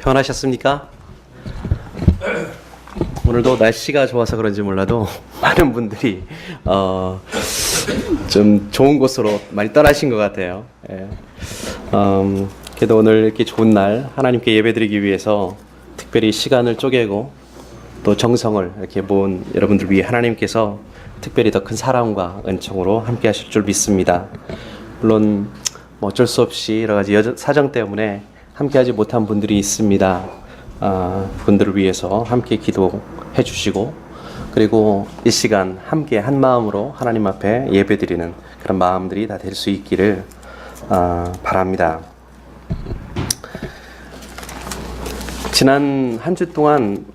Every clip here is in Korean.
평안하셨습니까? 오늘도 날씨가 좋아서 그런지 몰라도 많은 분들이 좀 좋은 곳으로 많이 떠나신 것 같아요. 예. 그래도 오늘 이렇게 좋은 날 하나님께 예배드리기 위해서 특별히 시간을 쪼개고 또 정성을 이렇게 모은 여러분들 위해 하나님께서 특별히 더 큰 사랑과 은총으로 함께 하실 줄 믿습니다. 물론 뭐 어쩔 수 없이 여러 가지 사정 때문에 함께 하지 못한 분들이 있습니다. 분들을 위해서 함께 기도해 주시고, 그리고 이 시간 함께 한 마음으로 하나님 앞에 예배드리는 그런 마음들이 다 될 수 있기를 바랍니다. 지난 한 주 동안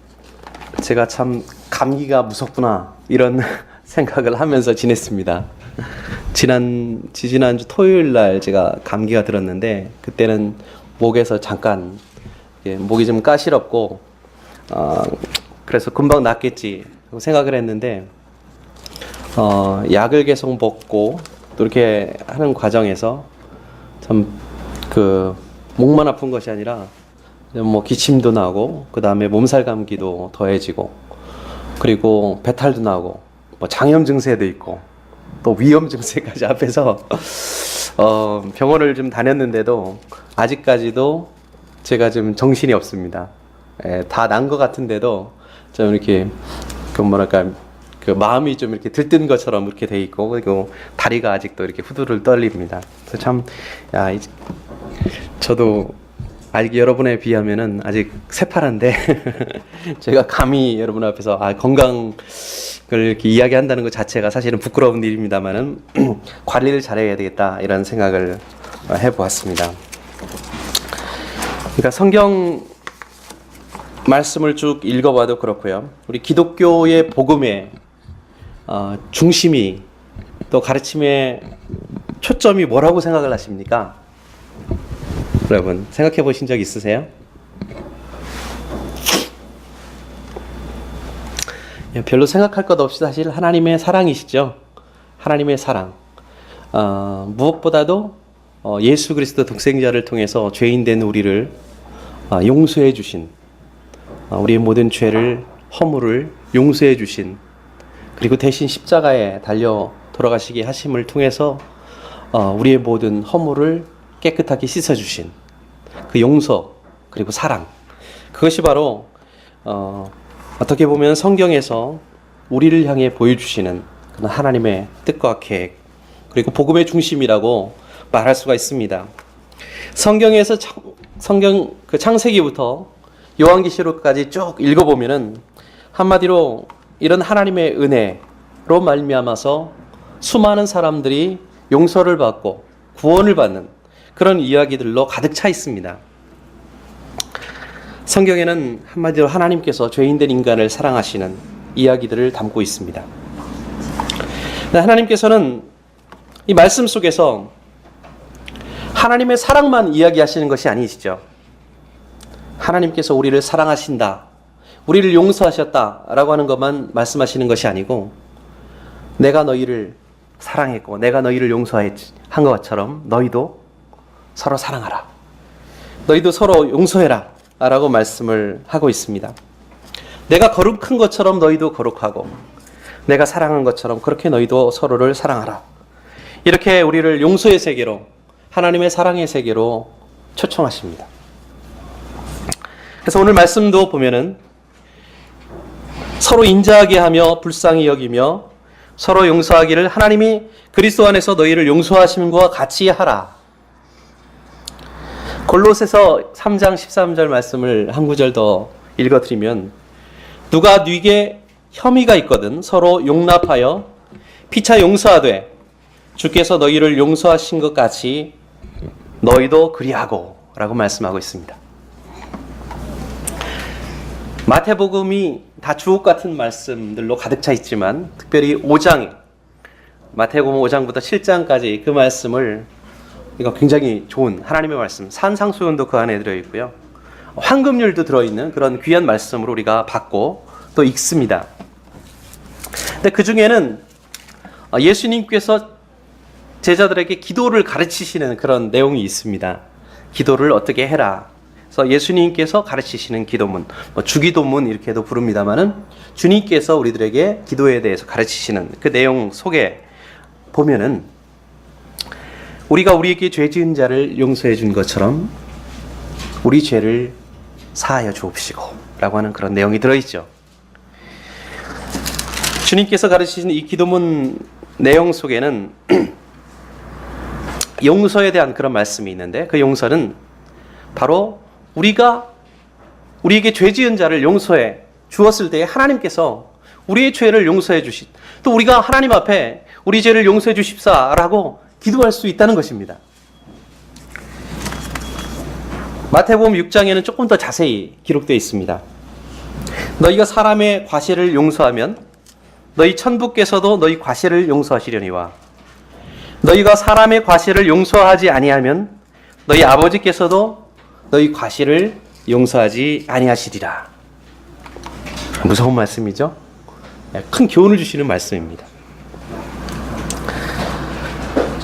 제가 참 감기가 무섭구나 이런 생각을 하면서 지냈습니다. 지난주 토요일 날 제가 감기가 들었는데, 그때는 목에서 잠깐 목이 좀 까시럽고 그래서 금방 낫겠지 생각을 했는데, 약을 계속 먹고 또 이렇게 하는 과정에서 참 그 목만 아픈 것이 아니라 뭐 기침도 나고, 그 다음에 몸살 감기도 더해지고, 그리고 배탈도 나고, 뭐 장염 증세도 있고, 또 위염 증세까지 앞에서 병원을 좀 다녔는데도 아직까지도 제가 좀 정신이 없습니다. 다 난 것 같은데도 좀 이렇게 그 마음이 좀 이렇게 들뜬 것처럼 이렇게 돼 있고, 그리고 다리가 아직도 이렇게 후두를 떨립니다. 그래서 참 저도 아직 여러분에 비하면은 아직 새파란데 제가 감히 여러분 앞에서 건강을 이렇게 이야기한다는 것 자체가 사실은 부끄러운 일입니다만은 관리를 잘해야 되겠다 이런 생각을 해보았습니다. 그러니까 성경 말씀을 쭉 읽어봐도 그렇고요. 우리 기독교의 복음의 중심이, 또 가르침의 초점이 뭐라고 생각을 하십니까? 여러분 생각해 보신 적 있으세요? 별로 생각할 것 없이 사실 하나님의 사랑이시죠. 하나님의 사랑. 무엇보다도 예수 그리스도 독생자를 통해서 죄인 된 우리를 용서해 주신, 우리의 모든 죄를, 허물을 용서해 주신, 그리고 대신 십자가에 달려 돌아가시게 하심을 통해서 우리의 모든 허물을 깨끗하게 씻어 주신 그 용서, 그리고 사랑, 그것이 바로 어떻게 보면 성경에서 우리를 향해 보여주시는 그런 하나님의 뜻과 계획, 그리고 복음의 중심이라고 말할 수가 있습니다. 성경에서 성경 그 창세기부터 요한계시록까지 쭉 읽어보면은 한마디로 이런 하나님의 은혜로 말미암아서 수많은 사람들이 용서를 받고 구원을 받는 그런 이야기들로 가득 차 있습니다. 성경에는 한마디로 하나님께서 죄인된 인간을 사랑하시는 이야기들을 담고 있습니다. 하나님께서는 이 말씀 속에서 하나님의 사랑만 이야기하시는 것이 아니시죠. 하나님께서 우리를 사랑하신다, 우리를 용서하셨다라고 하는 것만 말씀하시는 것이 아니고, 내가 너희를 사랑했고 내가 너희를 용서한 것처럼 너희도 서로 사랑하라, 너희도 서로 용서해라 라고 말씀을 하고 있습니다. 내가 거룩한 것처럼 너희도 거룩하고, 내가 사랑한 것처럼 그렇게 너희도 서로를 사랑하라. 이렇게 우리를 용서의 세계로, 하나님의 사랑의 세계로 초청하십니다. 그래서 오늘 말씀도 보면은 서로 인자하게 하며 불쌍히 여기며 서로 용서하기를 하나님이 그리스도 안에서 너희를 용서하심과 같이 하라. 골로새서 3장 13절 말씀을 한 구절 더 읽어드리면, 누가 네게 혐의가 있거든 서로 용납하여 피차 용서하되 주께서 너희를 용서하신 것 같이 너희도 그리하고 라고 말씀하고 있습니다. 마태복음이 다 주옥 같은 말씀들로 가득 차 있지만, 특별히 5장, 마태복음 5장부터 7장까지 그 말씀을, 이거 굉장히 좋은 하나님의 말씀, 산상수훈도 그 안에 들어있고요, 황금률도 들어있는 그런 귀한 말씀으로 우리가 받고 또 읽습니다. 근데 그 중에는 예수님께서 제자들에게 기도를 가르치시는 그런 내용이 있습니다. 기도를 어떻게 해라. 그래서 예수님께서 가르치시는 기도문, 주기도문 이렇게도 부릅니다만은 주님께서 우리들에게 기도에 대해서 가르치시는 그 내용 속에 보면은 우리가 우리에게 죄 지은 자를 용서해 준 것처럼 우리 죄를 사하여 주옵시고 라고 하는 그런 내용이 들어있죠. 주님께서 가르치신 이 기도문 내용 속에는 용서에 대한 그런 말씀이 있는데, 그 용서는 바로 우리가 우리에게 죄 지은 자를 용서해 주었을 때 하나님께서 우리의 죄를 용서해 주신, 또 우리가 하나님 앞에 우리 죄를 용서해 주십사라고 기도할 수 있다는 것입니다. 마태복음 6장에는 조금 더 자세히 기록되어 있습니다. 너희가 사람의 과실을 용서하면 너희 천부께서도 너희 과실을 용서하시려니와 너희가 사람의 과실을 용서하지 아니하면 너희 아버지께서도 너희 과실을 용서하지 아니하시리라. 무서운 말씀이죠? 큰 교훈을 주시는 말씀입니다.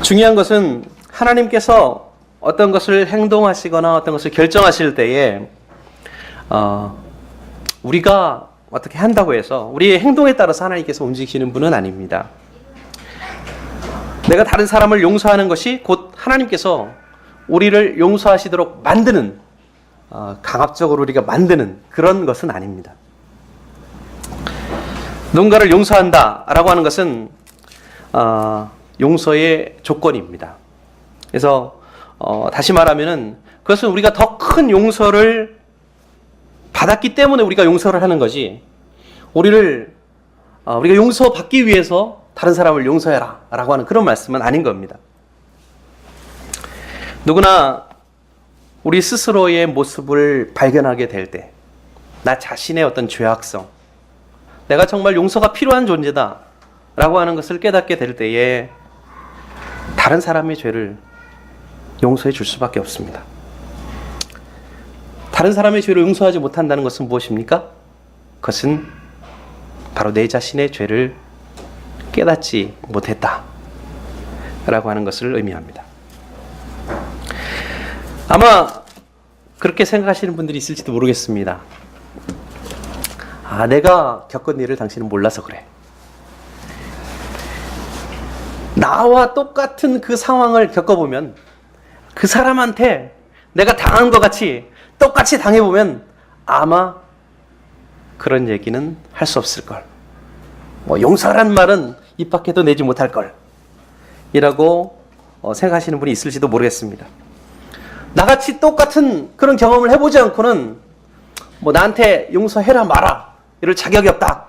중요한 것은 하나님께서 어떤 것을 행동하시거나 어떤 것을 결정하실 때에 우리가 어떻게 한다고 해서 우리의 행동에 따라서 하나님께서 움직이시는 분은 아닙니다. 내가 다른 사람을 용서하는 것이 곧 하나님께서 우리를 용서하시도록 만드는, 강압적으로 우리가 만드는 그런 것은 아닙니다. 누군가를 용서한다라고 하는 것은 용서의 조건입니다. 그래서 다시 말하면은 그것은 우리가 더 큰 용서를 받았기 때문에 우리가 용서를 하는 거지, 우리가 용서받기 위해서 다른 사람을 용서해라 라고 하는 그런 말씀은 아닌 겁니다. 누구나 우리 스스로의 모습을 발견하게 될 때, 나 자신의 어떤 죄악성, 내가 정말 용서가 필요한 존재다 라고 하는 것을 깨닫게 될 때에 다른 사람의 죄를 용서해 줄 수밖에 없습니다. 다른 사람의 죄를 용서하지 못한다는 것은 무엇입니까? 그것은 바로 내 자신의 죄를 깨닫지 못했다 라고 하는 것을 의미합니다. 아마 그렇게 생각하시는 분들이 있을지도 모르겠습니다. 내가 겪은 일을 당신은 몰라서 그래. 나와 똑같은 그 상황을 겪어보면 그 사람한테 내가 당한 것 같이 똑같이 당해보면 아마 그런 얘기는 할 수 없을걸. 용서란 말은 입 밖에도 내지 못할걸 이라고 생각하시는 분이 있을지도 모르겠습니다. 나같이 똑같은 그런 경험을 해보지 않고는 나한테 용서해라 마라 이럴 자격이 없다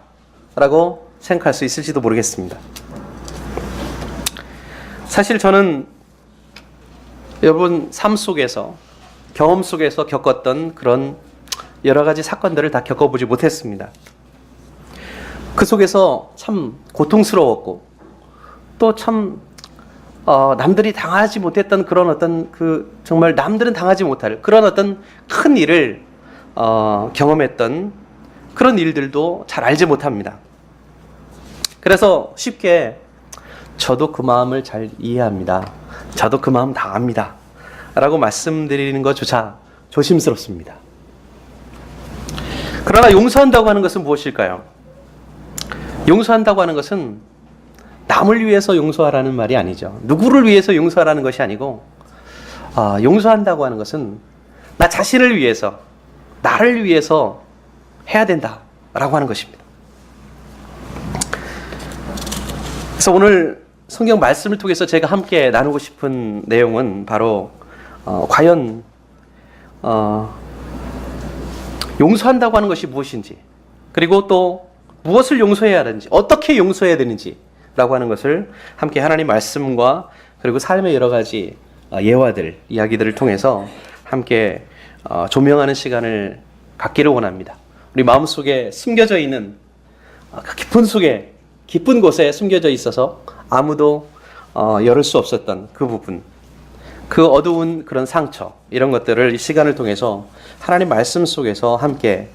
라고 생각할 수 있을지도 모르겠습니다. 사실 저는 여러분 삶 속에서, 경험 속에서 겪었던 그런 여러 가지 사건들을 다 겪어보지 못했습니다. 그 속에서 참 고통스러웠고, 또 참 남들이 당하지 못했던 그런 어떤 정말 남들은 당하지 못할 그런 어떤 큰 일을 경험했던 그런 일들도 잘 알지 못합니다. 그래서 쉽게 저도 그 마음을 잘 이해합니다, 저도 그 마음 다 압니다 라고 말씀드리는 것조차 조심스럽습니다. 그러나 용서한다고 하는 것은 무엇일까요? 용서한다고 하는 것은 남을 위해서 용서하라는 말이 아니죠. 누구를 위해서 용서하라는 것이 아니고, 용서한다고 하는 것은 나 자신을 위해서, 나를 위해서 해야 된다라고 하는 것입니다. 그래서 오늘 성경 말씀을 통해서 제가 함께 나누고 싶은 내용은 바로 과연 용서한다고 하는 것이 무엇인지, 그리고 또 무엇을 용서해야 하는지, 어떻게 용서해야 되는지 라고 하는 것을 함께 하나님 말씀과 그리고 삶의 여러 가지 예화들, 이야기들을 통해서 함께 조명하는 시간을 갖기를 원합니다. 우리 마음속에 숨겨져 있는 깊은 곳에 숨겨져 있어서 아무도 열을 수 없었던 그 부분, 그 어두운 그런 상처, 이런 것들을 이 시간을 통해서 하나님 말씀 속에서 함께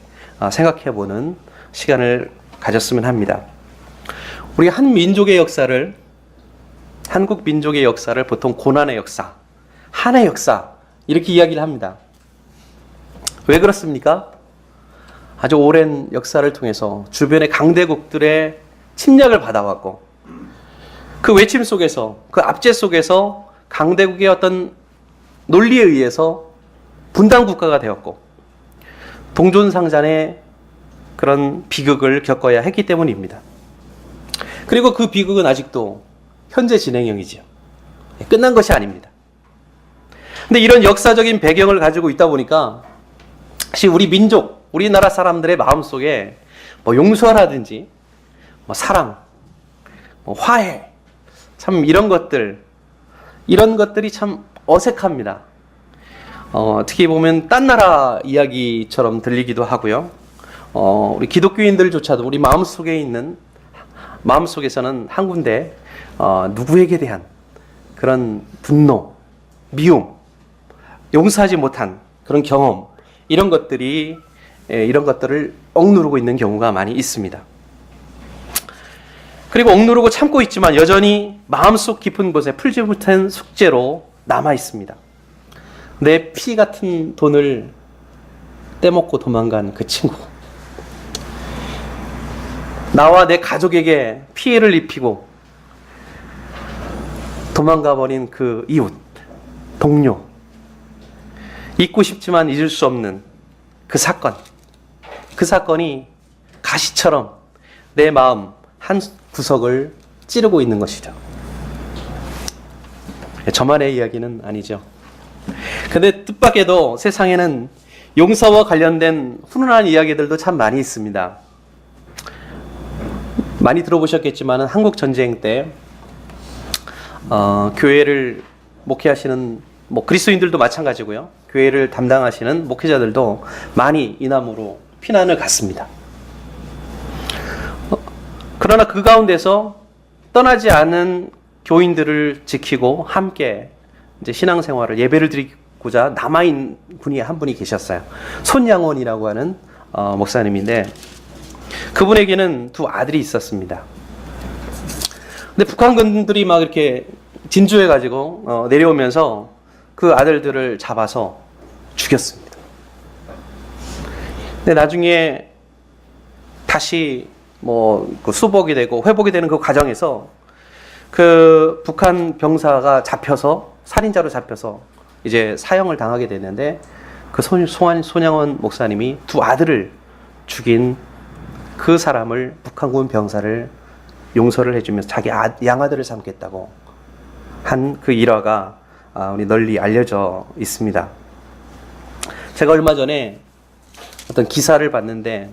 생각해보는 시간을 가졌으면 합니다. 우리 한 민족의 역사를, 한국 민족의 역사를 보통 고난의 역사, 한의 역사 이렇게 이야기를 합니다. 왜 그렇습니까? 아주 오랜 역사를 통해서 주변의 강대국들의 침략을 받아왔고 그 외침 속에서, 그 압제 속에서 강대국의 어떤 논리에 의해서 분단 국가가 되었고 동존상잔의 그런 비극을 겪어야 했기 때문입니다. 그리고 그 비극은 아직도 현재 진행형이지요. 끝난 것이 아닙니다. 근데 이런 역사적인 배경을 가지고 있다 보니까 사실 우리 민족, 우리나라 사람들의 마음속에 뭐 용서라든지 뭐 사랑, 뭐 화해, 참 이런 것들이 참 어색합니다. 특히 보면 딴 나라 이야기처럼 들리기도 하고요. 우리 기독교인들조차도 우리 마음속에서는 한 군데 누구에게 대한 그런 분노, 미움, 용서하지 못한 그런 경험 이런 것들을 억누르고 있는 경우가 많이 있습니다. 그리고 억누르고 참고 있지만 여전히 마음속 깊은 곳에 풀지 못한 숙제로 남아 있습니다. 내 피 같은 돈을 떼먹고 도망간 그 친구, 나와 내 가족에게 피해를 입히고 도망가 버린 그 이웃, 동료, 잊고 싶지만 잊을 수 없는 그 사건이 가시처럼 내 마음 한 구석을 찌르고 있는 것이죠. 저만의 이야기는 아니죠. 근데 뜻밖에도 세상에는 용서와 관련된 훈훈한 이야기들도 참 많이 있습니다. 많이 들어보셨겠지만 한국 전쟁 때 교회를 목회하시는 그리스도인들도 마찬가지고요. 교회를 담당하시는 목회자들도 많이 이남으로 피난을 갔습니다. 그러나 그 가운데서 떠나지 않은 교인들을 지키고 함께 이제 신앙생활을 예배를 드리고자 남아있는 분이 한 분이 계셨어요. 손양원이라고 하는 목사님인데 그분에게는 두 아들이 있었습니다. 근데 북한군들이 막 이렇게 진주해가지고 내려오면서 그 아들들을 잡아서 죽였습니다. 근데 나중에 다시 그 수복이 되고 회복이 되는 그 과정에서 그 북한 병사가 살인자로 잡혀서 이제 사형을 당하게 됐는데 그 손양원 목사님이 두 아들을 죽인 그 사람을 북한군 병사를 용서를 해주면서 자기 양아들을 삼겠다고 한 그 일화가 우리 널리 알려져 있습니다. 제가 얼마 전에 어떤 기사를 봤는데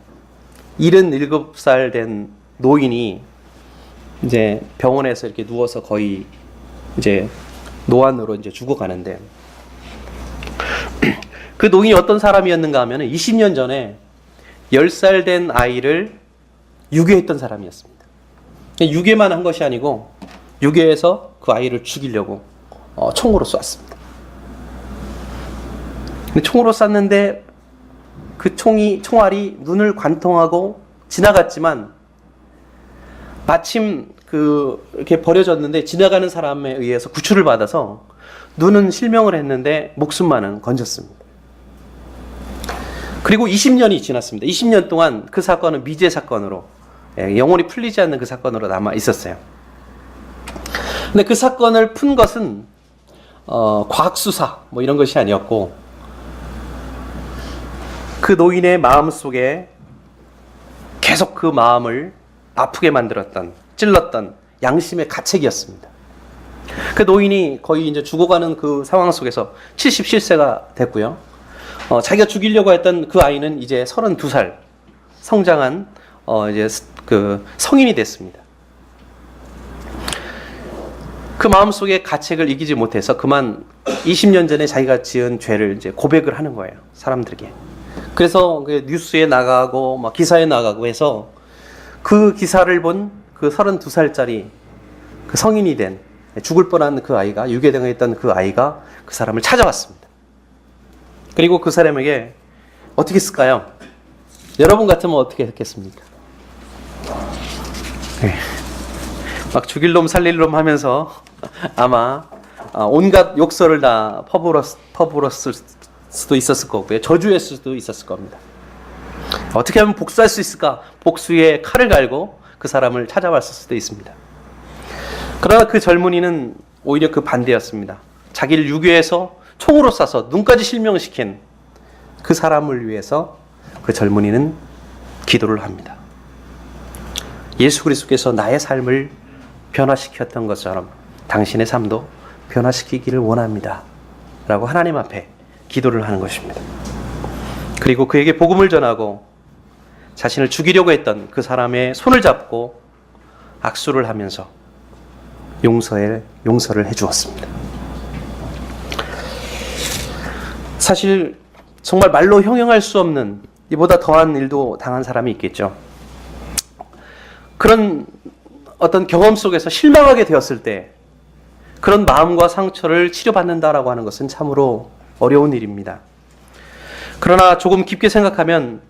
77살 된 노인이 이제 병원에서 이렇게 누워서 거의 이제 노안으로 이제 죽어가는데 그 노인이 어떤 사람이었는가 하면 20년 전에 10살 된 아이를 유괴했던 사람이었습니다. 유괴만 한 것이 아니고 유괴해서 그 아이를 죽이려고 총으로 쐈습니다. 총으로 쐈는데 그 총알이 눈을 관통하고 지나갔지만 마침 이렇게 버려졌는데 지나가는 사람에 의해서 구출을 받아서 눈은 실명을 했는데 목숨만은 건졌습니다. 그리고 20년이 지났습니다. 20년 동안 그 사건은 미제 사건으로 영원히 풀리지 않는 그 사건으로 남아 있었어요. 근데 그 사건을 푼 것은 과학수사 이런 것이 아니었고 그 노인의 마음 속에 계속 그 마음을 아프게 만들었던, 찔렀던 양심의 가책이었습니다. 그 노인이 거의 이제 죽어가는 그 상황 속에서 77세가 됐고요. 자기가 죽이려고 했던 그 아이는 이제 32살 성장한 이제 그 성인이 됐습니다. 그 마음속에 가책을 이기지 못해서 그만 20년 전에 자기가 지은 죄를 이제 고백을 하는 거예요. 사람들에게. 그래서 그 뉴스에 나가고 기사에 나가고 해서 그 기사를 본 그 32살짜리 그 성인이 된 죽을 뻔한 그 아이가, 유괴당했던 그 아이가 그 사람을 찾아왔습니다. 그리고 그 사람에게 어떻게 했을까요? 여러분 같으면 어떻게 했겠습니까? 막 죽일 놈 살릴 놈 하면서 아마 온갖 욕설을 다 퍼부었을 수도 있었을 거고요. 저주할 수도 있었을 겁니다. 어떻게 하면 복수할 수 있을까? 복수의 칼을 갈고 그 사람을 찾아왔을 수도 있습니다. 그러나 그 젊은이는 오히려 그 반대였습니다. 자기를 유괴해서 총으로 쏴서 눈까지 실명시킨 그 사람을 위해서 그 젊은이는 기도를 합니다. 예수 그리스도께서 나의 삶을 변화시켰던 것처럼 당신의 삶도 변화시키기를 원합니다. 라고 하나님 앞에 기도를 하는 것입니다. 그리고 그에게 복음을 전하고 자신을 죽이려고 했던 그 사람의 손을 잡고 악수를 하면서 용서를 해주었습니다. 사실 정말 말로 형용할 수 없는 이보다 더한 일도 당한 사람이 있겠죠. 그런 어떤 경험 속에서 실망하게 되었을 때 그런 마음과 상처를 치료받는다라고 하는 것은 참으로 어려운 일입니다. 그러나 조금 깊게 생각하면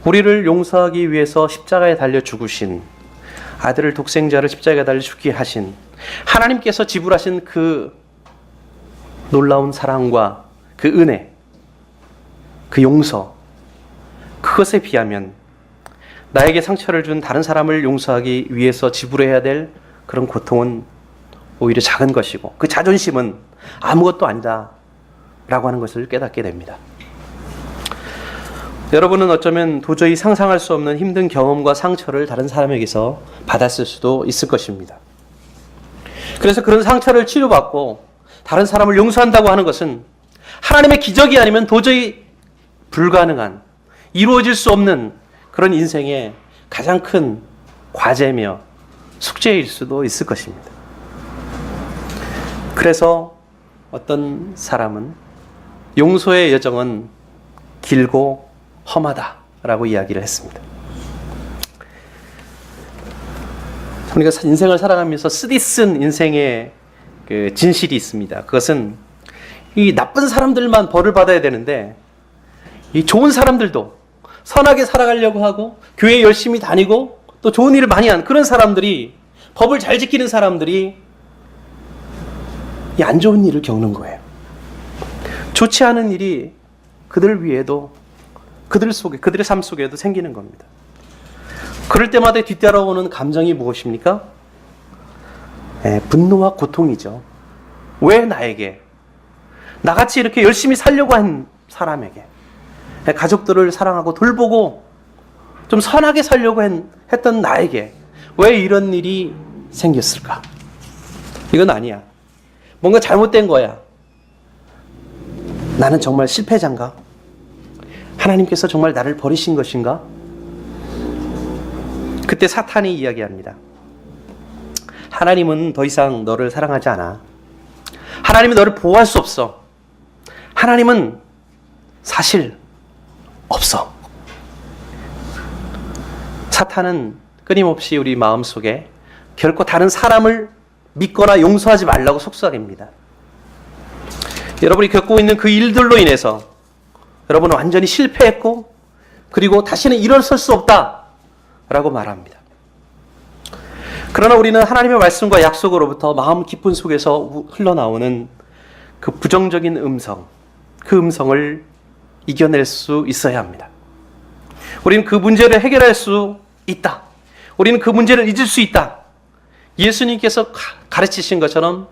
우리를 용서하기 위해서 십자가에 달려 죽으신 아들을 독생자를 십자가에 달려 죽게 하신 하나님께서 지불하신 그 놀라운 사랑과 그 은혜, 그 용서, 그것에 비하면 나에게 상처를 준 다른 사람을 용서하기 위해서 지불해야 될 그런 고통은 오히려 작은 것이고 그 자존심은 아무것도 아니다 라고 하는 것을 깨닫게 됩니다. 여러분은 어쩌면 도저히 상상할 수 없는 힘든 경험과 상처를 다른 사람에게서 받았을 수도 있을 것입니다. 그래서 그런 상처를 치료받고 다른 사람을 용서한다고 하는 것은 하나님의 기적이 아니면 도저히 불가능한, 이루어질 수 없는 그런 인생의 가장 큰 과제며 숙제일 수도 있을 것입니다. 그래서 어떤 사람은 용서의 여정은 길고 험하다라고 이야기를 했습니다. 우리가 인생을 살아가면서 쓰디쓴 인생의 그 진실이 있습니다. 그것은 이 나쁜 사람들만 벌을 받아야 되는데 이 좋은 사람들도 선하게 살아가려고 하고 교회 열심히 다니고 또 좋은 일을 많이 한 그런 사람들이, 법을 잘 지키는 사람들이 이 안 좋은 일을 겪는 거예요. 좋지 않은 일이 그들 위에도, 그들의 삶 속에도 생기는 겁니다. 그럴 때마다 뒤따라오는 감정이 무엇입니까? 분노와 고통이죠. 왜 나에게? 나같이 이렇게 열심히 살려고 한 사람에게, 가족들을 사랑하고 돌보고 좀 선하게 살려고 했던 나에게 왜 이런 일이 생겼을까? 이건 아니야. 뭔가 잘못된 거야. 나는 정말 실패자인가? 하나님께서 정말 나를 버리신 것인가? 그때 사탄이 이야기합니다. 하나님은 더 이상 너를 사랑하지 않아. 하나님이 너를 보호할 수 없어. 하나님은 사실 없어. 사탄은 끊임없이 우리 마음속에 결코 다른 사람을 믿거나 용서하지 말라고 속삭입니다. 여러분이 겪고 있는 그 일들로 인해서 여러분은 완전히 실패했고 그리고 다시는 일어설 수 없다라고 말합니다. 그러나 우리는 하나님의 말씀과 약속으로부터 마음 깊은 속에서 흘러나오는 그 부정적인 음성, 그 음성을 이겨낼 수 있어야 합니다. 우리는 그 문제를 해결할 수 있다. 우리는 그 문제를 잊을 수 있다. 예수님께서 가르치신 것처럼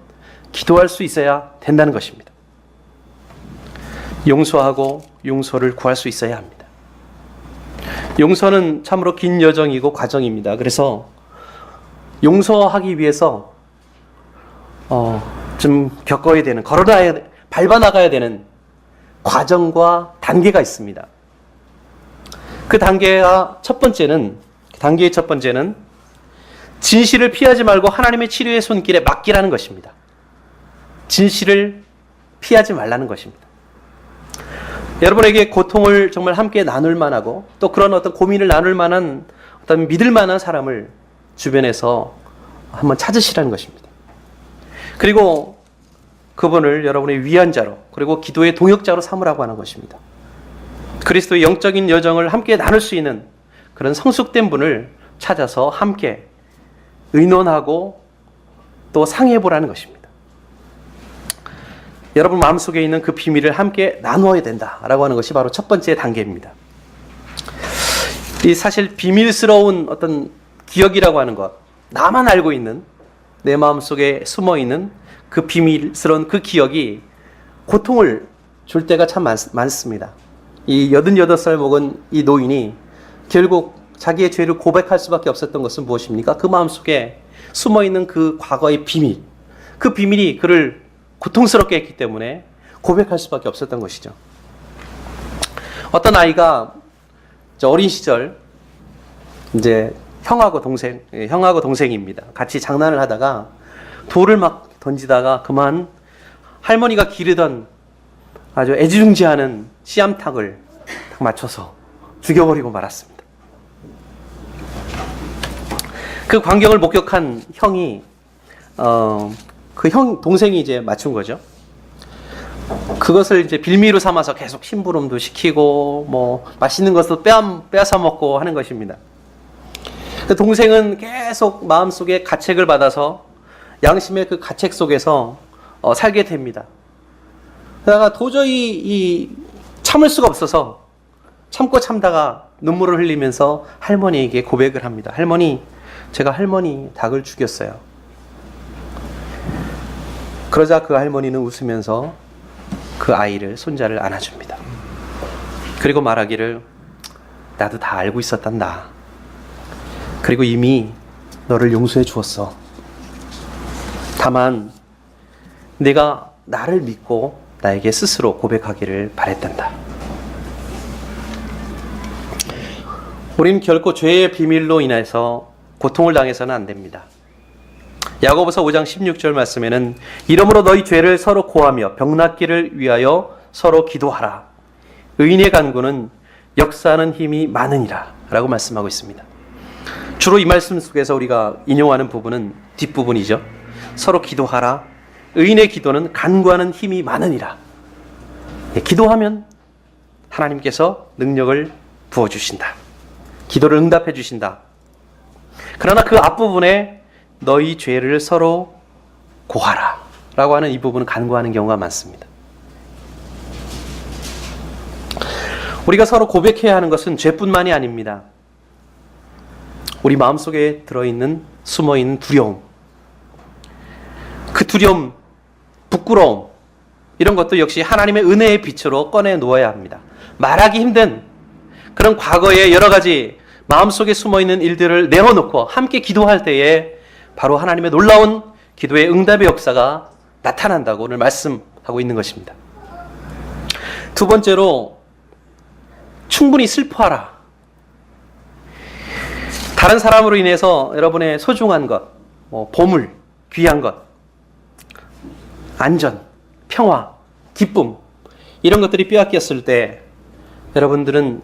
기도할 수 있어야 된다는 것입니다. 용서하고 용서를 구할 수 있어야 합니다. 용서는 참으로 긴 여정이고 과정입니다. 그래서 용서하기 위해서 좀 겪어야 되는, 밟아나가야 되는 과정과 단계가 있습니다. 그 단계의 첫 번째는 진실을 피하지 말고 하나님의 치료의 손길에 맡기라는 것입니다. 진실을 피하지 말라는 것입니다. 여러분에게 고통을 정말 함께 나눌 만하고 또 그런 어떤 고민을 나눌 만한 어떤 믿을 만한 사람을 주변에서 한번 찾으시라는 것입니다. 그리고 그분을 여러분의 위안자로 그리고 기도의 동역자로 삼으라고 하는 것입니다. 그리스도의 영적인 여정을 함께 나눌 수 있는 그런 성숙된 분을 찾아서 함께 의논하고 또 상의해 보라는 것입니다. 여러분 마음속에 있는 그 비밀을 함께 나누어야 된다라고 하는 것이 바로 첫 번째 단계입니다. 이 사실 비밀스러운 어떤 기억이라고 하는 것, 나만 알고 있는, 내 마음속에 숨어있는 그 비밀스러운 그 기억이 고통을 줄 때가 참 많습니다. 이 88살 먹은 이 노인이 결국 자기의 죄를 고백할 수밖에 없었던 것은 무엇입니까? 그 마음속에 숨어있는 그 과거의 비밀, 그 비밀이 그를 고통스럽게 했기 때문에 고백할 수밖에 없었던 것이죠. 어떤 아이가 어린 시절 이제 형하고 동생입니다. 같이 장난을 하다가 돌을 막 던지다가 그만 할머니가 기르던 아주 애지중지하는 씨암탉을 딱 맞춰서 죽여버리고 말았습니다. 그 광경을 목격한 형이 동생이 이제 맞춘 거죠. 그것을 이제 빌미로 삼아서 계속 심부름도 시키고 뭐 맛있는 것도 빼앗아 먹고 하는 것입니다. 그 동생은 계속 마음속에 가책을 받아서 양심의 그 가책 속에서 살게 됩니다. 그러다가 도저히 참을 수가 없어서 참다가 눈물을 흘리면서 할머니에게 고백을 합니다. 할머니, 제가 할머니 닭을 죽였어요. 그러자 그 할머니는 웃으면서 그 아이를, 손자를 안아줍니다. 그리고 말하기를, 나도 다 알고 있었단다. 그리고 이미 너를 용서해 주었어. 다만 내가 나를 믿고 나에게 스스로 고백하기를 바랬단다. 우린 결코 죄의 비밀로 인해서 고통을 당해서는 안 됩니다. 야고보서 5장 16절 말씀에는 이러므로 너희 죄를 서로 고하며 병낫기를 위하여 서로 기도하라. 의인의 간구는 역사하는 힘이 많으니라 라고 말씀하고 있습니다. 주로 이 말씀 속에서 우리가 인용하는 부분은 뒷부분이죠. 서로 기도하라. 의인의 기도는 간구하는 힘이 많으니라. 기도하면 하나님께서 능력을 부어주신다. 기도를 응답해 주신다. 그러나 그 앞부분에 너희 죄를 서로 고하라 라고 하는 이 부분은 간구하는 경우가 많습니다. 우리가 서로 고백해야 하는 것은 죄뿐만이 아닙니다. 우리 마음속에 들어있는 숨어있는 두려움, 그 두려움, 부끄러움, 이런 것도 역시 하나님의 은혜의 빛으로 꺼내 놓아야 합니다. 말하기 힘든 그런 과거의 여러 가지 마음속에 숨어있는 일들을 내어놓고 함께 기도할 때에 바로 하나님의 놀라운 기도의 응답의 역사가 나타난다고 오늘 말씀하고 있는 것입니다. 두 번째로, 충분히 슬퍼하라. 다른 사람으로 인해서 여러분의 소중한 것, 보물, 귀한 것, 안전, 평화, 기쁨, 이런 것들이 빼앗겼을 때 여러분들은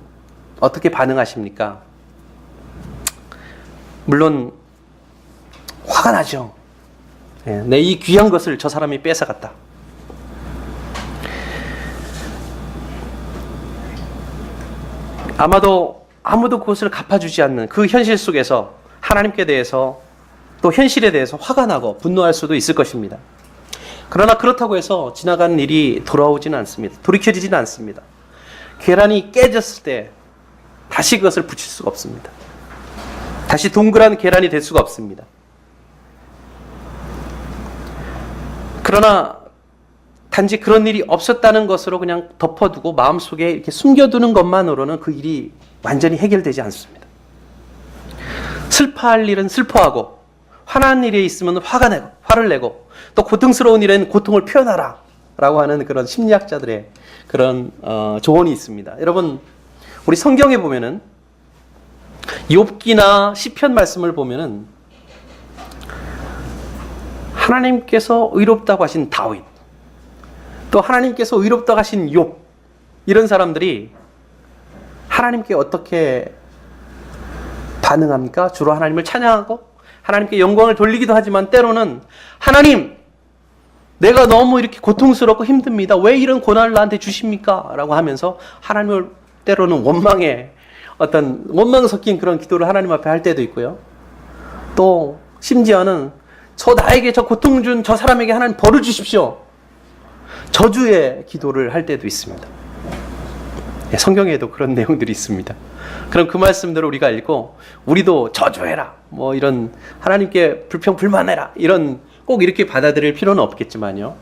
어떻게 반응하십니까? 물론 화가 나죠. 내 이 귀한 것을 저 사람이 뺏어갔다. 아무도 그것을 갚아주지 않는 그 현실 속에서 하나님께 대해서 또 현실에 대해서 화가 나고 분노할 수도 있을 것입니다. 그러나 그렇다고 해서 지나가는 일이 돌아오지는 않습니다. 돌이켜지지는 않습니다. 계란이 깨졌을 때 다시 그것을 붙일 수가 없습니다. 다시 동그란 계란이 될 수가 없습니다. 그러나 단지 그런 일이 없었다는 것으로 그냥 덮어두고 마음속에 이렇게 숨겨두는 것만으로는 그 일이 완전히 해결되지 않습니다. 슬퍼할 일은 슬퍼하고, 화난 일에 있으면 화를 내고, 또 고통스러운 일에는 고통을 표현하라 라고 하는 그런 심리학자들의 그런 조언이 있습니다. 여러분, 우리 성경에 보면은 욥기나 시편 말씀을 보면은 하나님께서 의롭다고 하신 다윗, 또 하나님께서 의롭다고 하신 욥, 이런 사람들이 하나님께 어떻게 반응합니까? 주로 하나님을 찬양하고 하나님께 영광을 돌리기도 하지만 때로는 하나님, 내가 너무 이렇게 고통스럽고 힘듭니다. 왜 이런 고난을 나한테 주십니까? 라고 하면서 하나님을 때로는 원망 섞인 그런 기도를 하나님 앞에 할 때도 있고요. 또 심지어는 나에게 저 고통 준 저 사람에게 하나님 벌을 주십시오 저주의 기도를 할 때도 있습니다. 성경에도 그런 내용들이 있습니다. 그럼 그 말씀들을 우리가 읽고 우리도 저주해라, 뭐 이런 하나님께 불평불만해라, 이런 꼭 이렇게 받아들일 필요는 없겠지만요,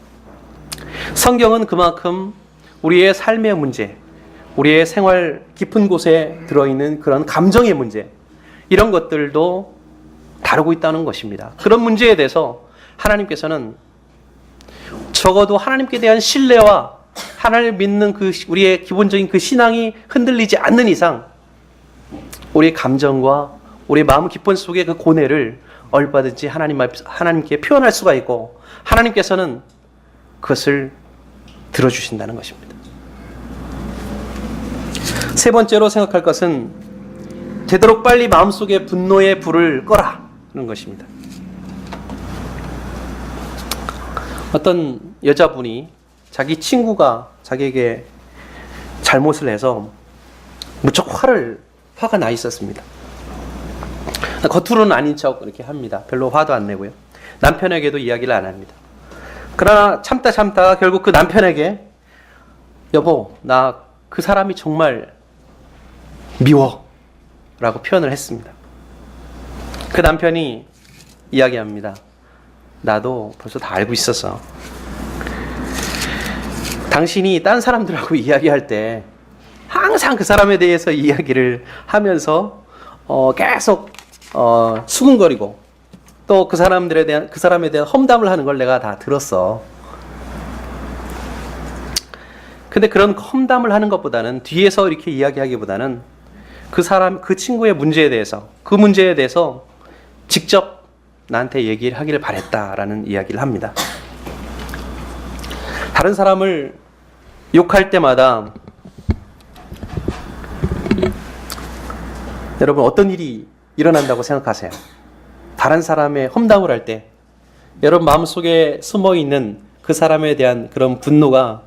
성경은 그만큼 우리의 삶의 문제, 우리의 생활 깊은 곳에 들어있는 그런 감정의 문제, 이런 것들도 다루고 있다는 것입니다. 그런 문제에 대해서 하나님께서는 적어도 하나님께 대한 신뢰와 하나님을 믿는 그 우리의 기본적인 그 신앙이 흔들리지 않는 이상 우리의 감정과 우리의 마음 깊은 속의 그 고뇌를 얼마든지 하나님께 표현할 수가 있고, 하나님께서는 그것을 들어주신다는 것입니다. 세 번째로 생각할 것은 되도록 빨리 마음속에 분노의 불을 꺼라 하는 것입니다. 어떤 여자분이 자기 친구가 자기에게 잘못을 해서 무척 화가 나 있었습니다. 겉으로는 아닌 척 이렇게 합니다. 별로 화도 안 내고요. 남편에게도 이야기를 안 합니다. 그러나 참다가 결국 그 남편에게 여보, 나 그 사람이 정말 미워 라고 표현을 했습니다. 그 남편이 이야기합니다. 나도 벌써 다 알고 있었어. 당신이 딴 사람들하고 이야기할 때 항상 그 사람에 대해서 이야기를 하면서 계속 수근거리고 또 그 사람에 대한 험담을 하는 걸 내가 다 들었어. 근데 그런 험담을 하는 것보다는 뒤에서 이렇게 이야기하기보다는 그 친구의 문제에 대해서 직접 나한테 얘기를 하기를 바랬다라는 이야기를 합니다. 다른 사람을 욕할 때마다 여러분 어떤 일이 일어난다고 생각하세요? 다른 사람의 험담을 할 때 여러분 마음속에 숨어있는 그 사람에 대한 그런 분노가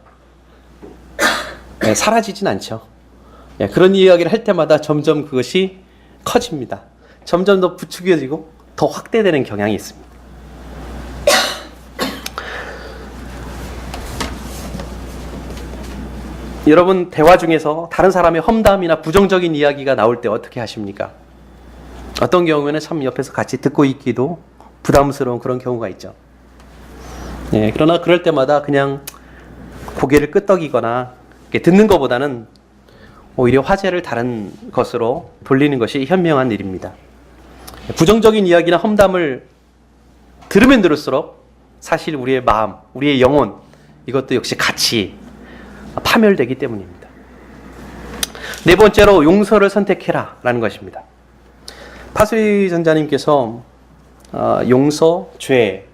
사라지진 않죠. 그런 이야기를 할 때마다 점점 그것이 커집니다. 점점 더 부추겨지고 더 확대되는 경향이 있습니다. 여러분 대화 중에서 다른 사람의 험담이나 부정적인 이야기가 나올 때 어떻게 하십니까? 어떤 경우에는 참 옆에서 같이 듣고 있기도 부담스러운 그런 경우가 있죠. 그러나 그럴 때마다 그냥 고개를 끄덕이거나 듣는 것보다는 오히려 화제를 다른 것으로 돌리는 것이 현명한 일입니다. 부정적인 이야기나 험담을 들으면 들을수록 사실 우리의 마음, 우리의 영혼, 이것도 역시 같이 파멸되기 때문입니다. 네 번째로 용서를 선택해라 라는 것입니다. 파수리 전자님께서 용서, 죄에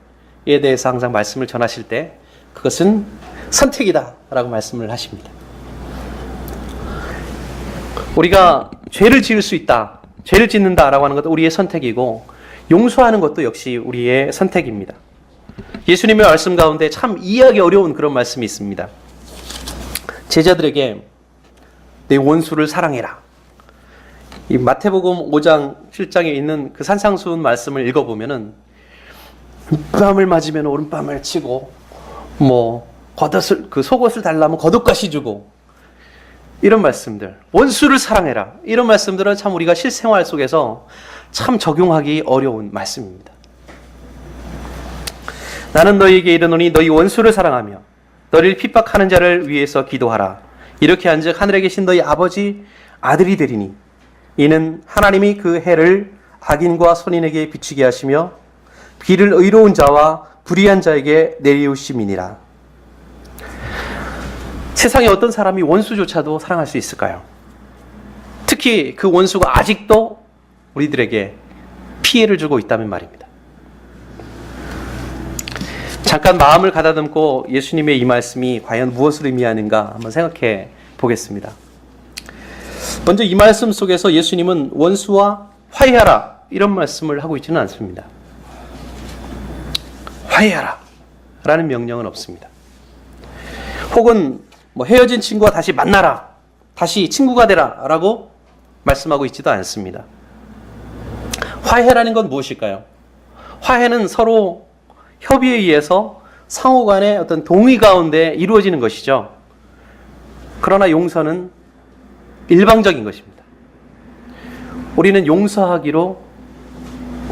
대해서 항상 말씀을 전하실 때 그것은 선택이다 라고 말씀을 하십니다. 우리가 죄를 지을 수 있다, 죄를 짓는다 라고 하는 것도 우리의 선택이고, 용서하는 것도 역시 우리의 선택입니다. 예수님의 말씀 가운데 참 이해하기 어려운 그런 말씀이 있습니다. 제자들에게 내 원수를 사랑해라. 이 마태복음 5장 7장에 있는 그 산상수훈 말씀을 읽어보면은 뺨을 맞으면 오른뺨을 치고 그 속옷을 달라면 겉옷까지 주고, 이런 말씀들, 원수를 사랑해라, 이런 말씀들은 참 우리가 실생활 속에서 참 적용하기 어려운 말씀입니다. 나는 너희에게 이르노니 너희 원수를 사랑하며 너희를 핍박하는 자를 위해서 기도하라. 이렇게 한즉 하늘에 계신 너희 아버지 아들이 되리니 이는 하나님이 그 해를 악인과 선인에게 비추게 하시며 비를 의로운 자와 불의한 자에게 내리우심이니라. 세상에 어떤 사람이 원수조차도 사랑할 수 있을까요? 특히 그 원수가 아직도 우리들에게 피해를 주고 있다면 말입니다. 잠깐 마음을 가다듬고 예수님의 이 말씀이 과연 무엇을 의미하는가 한번 생각해 보겠습니다. 먼저 이 말씀 속에서 예수님은 원수와 화해하라 이런 말씀을 하고 있지는 않습니다. 화해하라 라는 명령은 없습니다. 혹은 헤어진 친구와 다시 만나라, 다시 친구가 되라 라고 말씀하고 있지도 않습니다. 화해라는 건 무엇일까요? 화해는 서로 협의에 의해서 상호 간의 어떤 동의 가운데 이루어지는 것이죠. 그러나 용서는 일방적인 것입니다. 우리는 용서하기로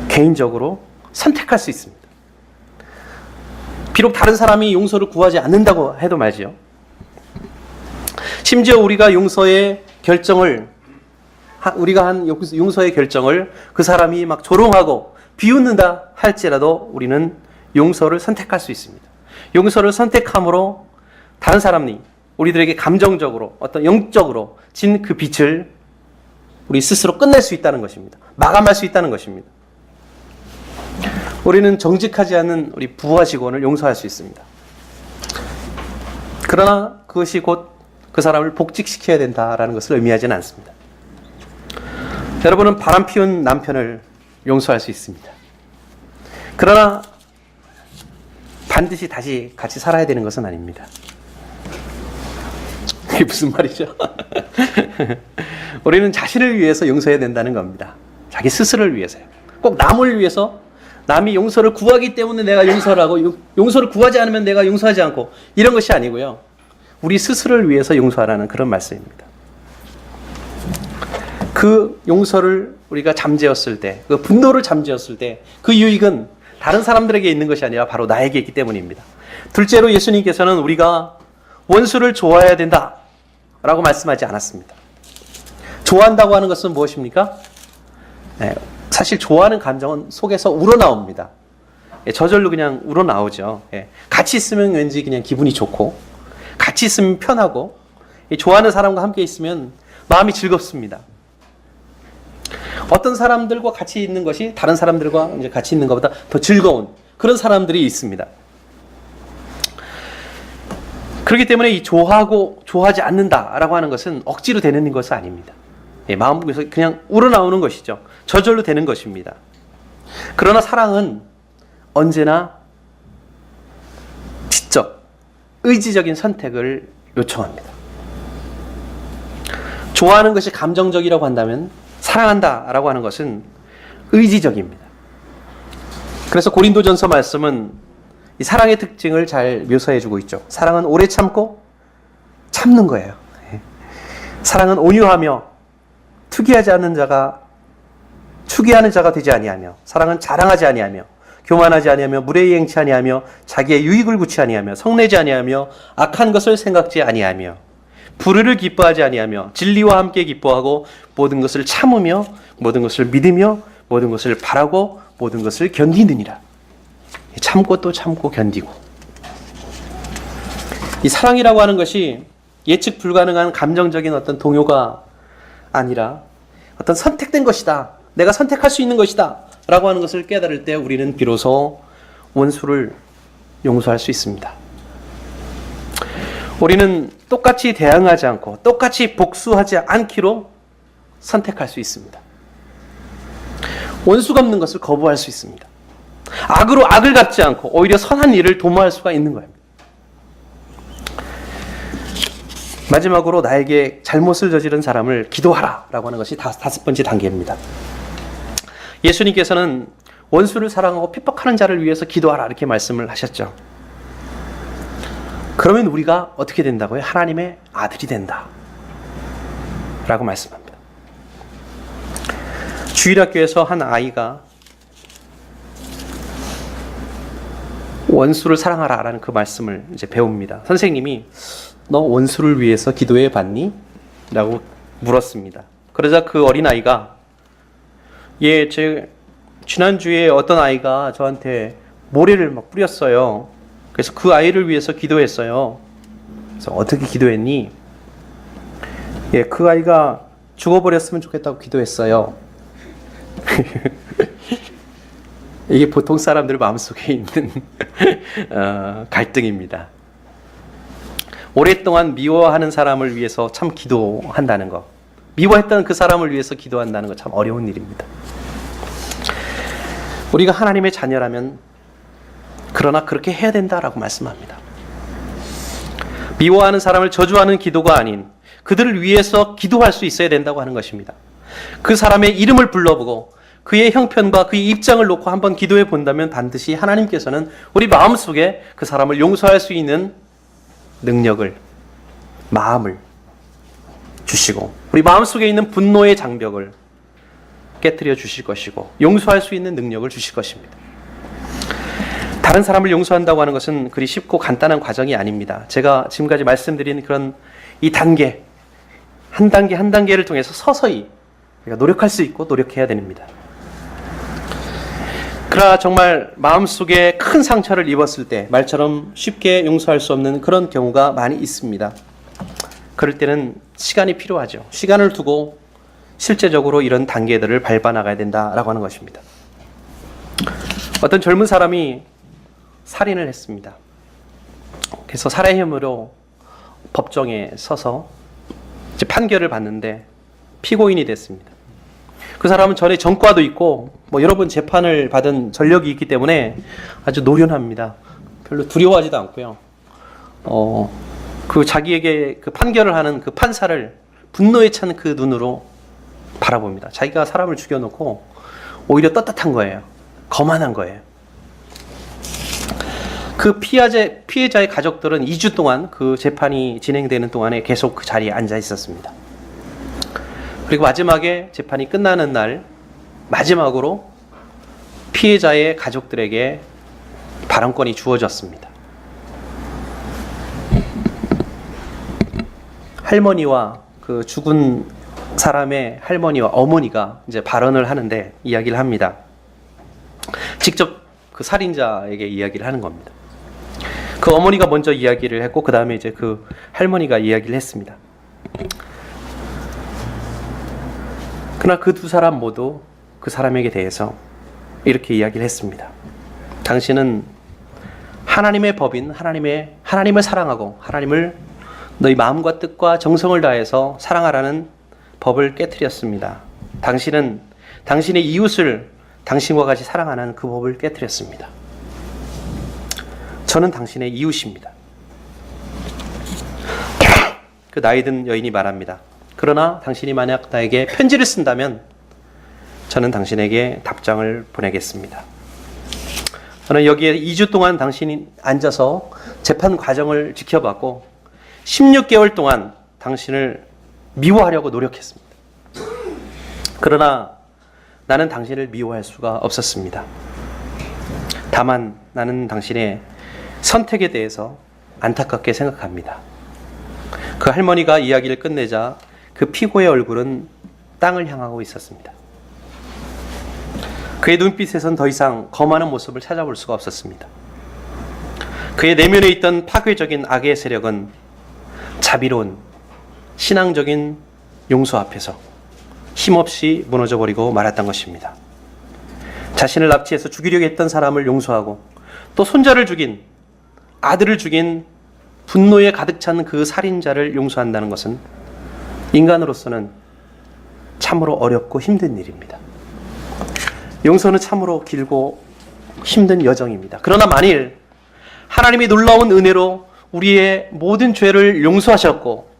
개인적으로 선택할 수 있습니다. 비록 다른 사람이 용서를 구하지 않는다고 해도 말이죠. 심지어 우리가 용서의 결정을 그 사람이 막 조롱하고 비웃는다 할지라도 우리는 용서를 선택할 수 있습니다. 용서를 선택함으로 다른 사람이 우리들에게 감정적으로 어떤 영적으로 진 그 빛을 우리 스스로 끝낼 수 있다는 것입니다. 마감할 수 있다는 것입니다. 우리는 정직하지 않은 우리 부하 직원을 용서할 수 있습니다. 그러나 그것이 곧 그 사람을 복직시켜야 된다라는 것을 의미하지는 않습니다. 여러분은 바람 피운 남편을 용서할 수 있습니다. 그러나 반드시 다시 같이 살아야 되는 것은 아닙니다. 이게 무슨 말이죠? 우리는 자신을 위해서 용서해야 된다는 겁니다. 자기 스스로를 위해서요. 꼭 남을 위해서 남이 용서를 구하기 때문에 내가 용서를 하고 용서를 구하지 않으면 내가 용서하지 않고 이런 것이 아니고요. 우리 스스로를 위해서 용서하라는 그런 말씀입니다. 그 용서를 우리가 잠재웠을 때, 그 분노를 잠재웠을 때 그 유익은 다른 사람들에게 있는 것이 아니라 바로 나에게 있기 때문입니다. 둘째로 예수님께서는 우리가 원수를 좋아해야 된다 라고 말씀하지 않았습니다. 좋아한다고 하는 것은 무엇입니까? 사실 좋아하는 감정은 속에서 우러나옵니다. 저절로 그냥 우러나오죠. 같이 있으면 왠지 그냥 기분이 좋고 같이 있으면 편하고 좋아하는 사람과 함께 있으면 마음이 즐겁습니다. 어떤 사람들과 같이 있는 것이 다른 사람들과 이제 같이 있는 것보다 더 즐거운 그런 사람들이 있습니다. 그렇기 때문에 이 좋아하고 좋아하지 않는다라고 하는 것은 억지로 되는 것은 아닙니다. 마음속에서 그냥 우러나오는 것이죠. 저절로 되는 것입니다. 그러나 사랑은 언제나 지적, 의지적인 선택을 요청합니다. 좋아하는 것이 감정적이라고 한다면 사랑한다라고 하는 것은 의지적입니다. 그래서 고린도전서 말씀은 이 사랑의 특징을 잘 묘사해주고 있죠. 사랑은 오래 참고 참는 거예요. 사랑은 온유하며 투기하는 자가 되지 아니하며 사랑은 자랑하지 아니하며 교만하지 아니하며 무례히 행치 아니하며 자기의 유익을 구치 아니하며 성내지 아니하며 악한 것을 생각지 아니하며 불의를 기뻐하지 아니하며 진리와 함께 기뻐하고 모든 것을 참으며 모든 것을 믿으며 모든 것을 바라고 모든 것을 견디느니라. 참고 또 참고 견디고. 이 사랑이라고 하는 것이 예측 불가능한 감정적인 어떤 동요가 아니라 어떤 선택된 것이다. 내가 선택할 수 있는 것이다. 라고 하는 것을 깨달을 때 우리는 비로소 원수를 용서할 수 있습니다. 우리는 똑같이 대항하지 않고 똑같이 복수하지 않기로 선택할 수 있습니다. 원수 갚는 것을 거부할 수 있습니다. 악으로 악을 갚지 않고 오히려 선한 일을 도모할 수가 있는 거예요. 마지막으로 나에게 잘못을 저지른 사람을 기도하라 라고 하는 것이 다섯 번째 단계입니다. 예수님께서는 원수를 사랑하고 핍박하는 자를 위해서 기도하라 이렇게 말씀을 하셨죠. 그러면 우리가 어떻게 된다고요? 하나님의 아들이 된다 라고 말씀합니다. 주일학교에서 한 아이가 원수를 사랑하라 라는 그 말씀을 이제 배웁니다. 선생님이 너 원수를 위해서 기도해 봤니? 라고 물었습니다. 그러자 그 어린아이가 지난주에 어떤 아이가 저한테 모래를 막 뿌렸어요. 그래서 그 아이를 위해서 기도했어요. 그래서 어떻게 기도했니? 그 아이가 죽어버렸으면 좋겠다고 기도했어요. 이게 보통 사람들 마음속에 있는 갈등입니다. 오랫동안 미워하는 사람을 위해서 참 기도한다는 것, 미워했던 그 사람을 위해서 기도한다는 것 참 어려운 일입니다. 우리가 하나님의 자녀라면 그러나 그렇게 해야 된다라고 말씀합니다. 미워하는 사람을 저주하는 기도가 아닌 그들을 위해서 기도할 수 있어야 된다고 하는 것입니다. 그 사람의 이름을 불러보고 그의 형편과 그의 입장을 놓고 한번 기도해 본다면 반드시 하나님께서는 우리 마음속에 그 사람을 용서할 수 있는 능력을, 마음을 주시고 우리 마음속에 있는 분노의 장벽을 깨뜨려 주실 것이고 용서할 수 있는 능력을 주실 것입니다. 다른 사람을 용서한다고 하는 것은 그리 쉽고 간단한 과정이 아닙니다. 제가 지금까지 말씀드린 그런 이 단계, 한 단계 한 단계를 통해서 서서히 우리가 노력할 수 있고 노력해야 됩니다. 그러나 정말 마음속에 큰 상처를 입었을 때 말처럼 쉽게 용서할 수 없는 그런 경우가 많이 있습니다. 그럴 때는 시간이 필요하죠. 시간을 두고 실제적으로 이런 단계들을 밟아 나가야 된다라고 하는 것입니다. 어떤 젊은 사람이 살인을 했습니다. 그래서 살해 혐의로 법정에 서서 이제 판결을 받는데 피고인이 됐습니다. 그 사람은 전에 전과도 있고 여러 번 재판을 받은 전력이 있기 때문에 아주 노련합니다. 별로 두려워하지도 않고요. 그 자기에게 그 판결을 하는 그 판사를 분노에 찬 그 눈으로 바라봅니다. 자기가 사람을 죽여놓고 오히려 떳떳한 거예요. 거만한 거예요. 그 피해자의 가족들은 2주 동안 그 재판이 진행되는 동안에 계속 그 자리에 앉아 있었습니다. 그리고 마지막에 재판이 끝나는 날 마지막으로 피해자의 가족들에게 발언권이 주어졌습니다. 할머니와 그 죽은 사람의 할머니와 어머니가 이제 발언을 하는데 이야기를 합니다. 직접 그 살인자에게 이야기를 하는 겁니다. 그 어머니가 먼저 이야기를 했고 그 다음에 이제 그 할머니가 이야기를 했습니다. 그러나 그 두 사람 모두 그 사람에게 대해서 이렇게 이야기를 했습니다. 당신은 하나님의 법인 하나님을 사랑하고 하나님을 너희 마음과 뜻과 정성을 다해서 사랑하라는 법을 깨트렸습니다. 당신은 당신의 이웃을 당신과 같이 사랑하는 그 법을 깨트렸습니다. 저는 당신의 이웃입니다. 그 나이든 여인이 말합니다. 그러나 당신이 만약 나에게 편지를 쓴다면 저는 당신에게 답장을 보내겠습니다. 저는 여기에 2주 동안 당신이 앉아서 재판 과정을 지켜봤고 16개월 동안 당신을 미워하려고 노력했습니다. 그러나 나는 당신을 미워할 수가 없었습니다. 다만 나는 당신의 선택에 대해서 안타깝게 생각합니다. 그 할머니가 이야기를 끝내자 그 피고의 얼굴은 땅을 향하고 있었습니다. 그의 눈빛에선 더 이상 거만한 모습을 찾아볼 수가 없었습니다. 그의 내면에 있던 파괴적인 악의 세력은 자비로운 신앙적인 용서 앞에서 힘없이 무너져버리고 말았던 것입니다. 자신을 납치해서 죽이려고 했던 사람을 용서하고 또 손자를 죽인, 아들을 죽인 분노에 가득 찬 그 살인자를 용서한다는 것은 인간으로서는 참으로 어렵고 힘든 일입니다. 용서는 참으로 길고 힘든 여정입니다. 그러나 만일 하나님이 놀라운 은혜로 우리의 모든 죄를 용서하셨고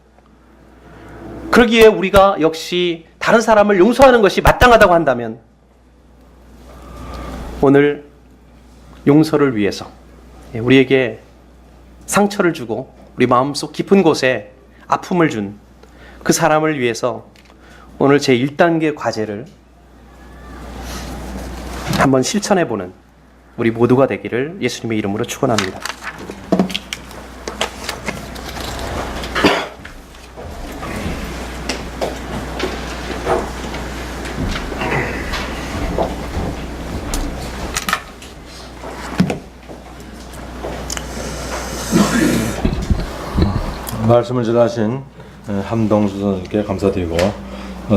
그러기에 우리가 역시 다른 사람을 용서하는 것이 마땅하다고 한다면 오늘 용서를 위해서 우리에게 상처를 주고 우리 마음속 깊은 곳에 아픔을 준 그 사람을 위해서 오늘 제 1단계 과제를 한번 실천해보는 우리 모두가 되기를 예수님의 이름으로 축원합니다. 말씀을 전하신 함동수 선생님께 감사드리고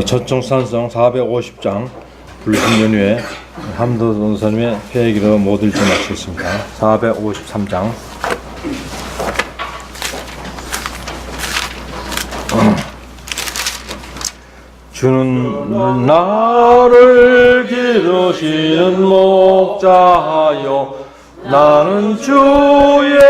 천청산성 450장 불신 연휴에 함동수 선생님의 회의기로 모두 일제 마치겠습니다. 453장 주는 나를 기르시는 목자여 나는 주의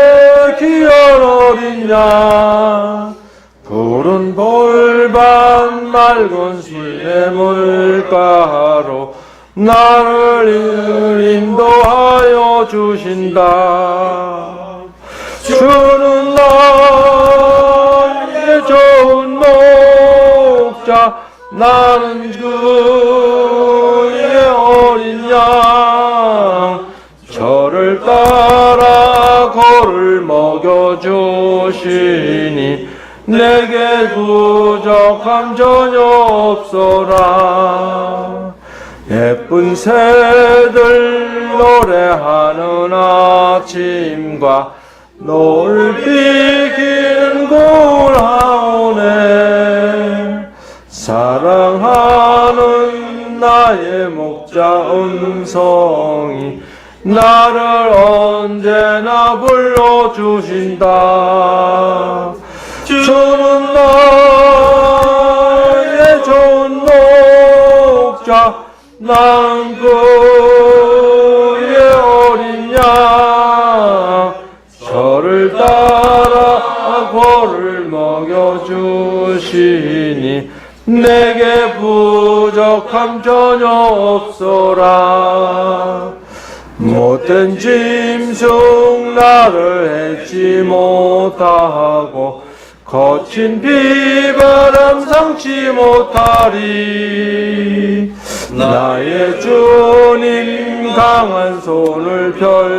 귀한 어린 양 푸른 볼밭 맑은 시냇 물가로 나를 인도하여 주신다. 주는 나의 좋은 목자, 나는 그의 어린 양. 저를 따라 걸을 먹여주시니 내게 부족함 전혀 없소라. 예쁜 새들 노래하는 아침과 노을 비기는 고을하오네. 사랑하는 나의 목자 음성이 나를 언제나 불러주신다. 주는 나의 좋은 목자, 난 그의 어린 양. 저를 따라 벌을 먹여주시니 내게 부족함 전혀 없소라. 못된 짐승 나를 해치 못하고 거친 비바람 상치 못하리. 나의 주님 강한 손을 펼